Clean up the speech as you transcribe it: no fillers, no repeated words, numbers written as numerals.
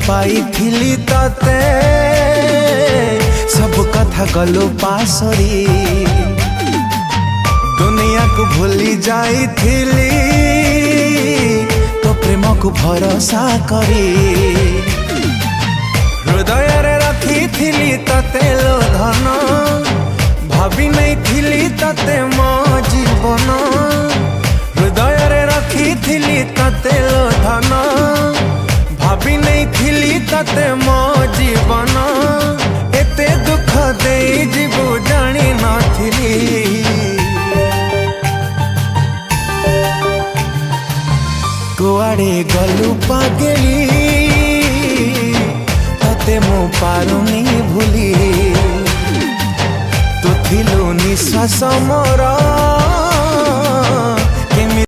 पाई थिली तते सब कथा गलो पासरी दुनिया को भूली जाई थिली तो प्रेम को भरोसा करी हृदय रे रखी थिली तते लो धन भाभी नहीं थिली तते मो जीवन हृदय रे रखी थिली तते लो धन भाभी नहीं थिली तते मो जीवन एते दुख दे जीवु जानी नथिली कुआड़े गलु पागेली तते मु पारुनी भूली तू थिलु निश्वास मोर।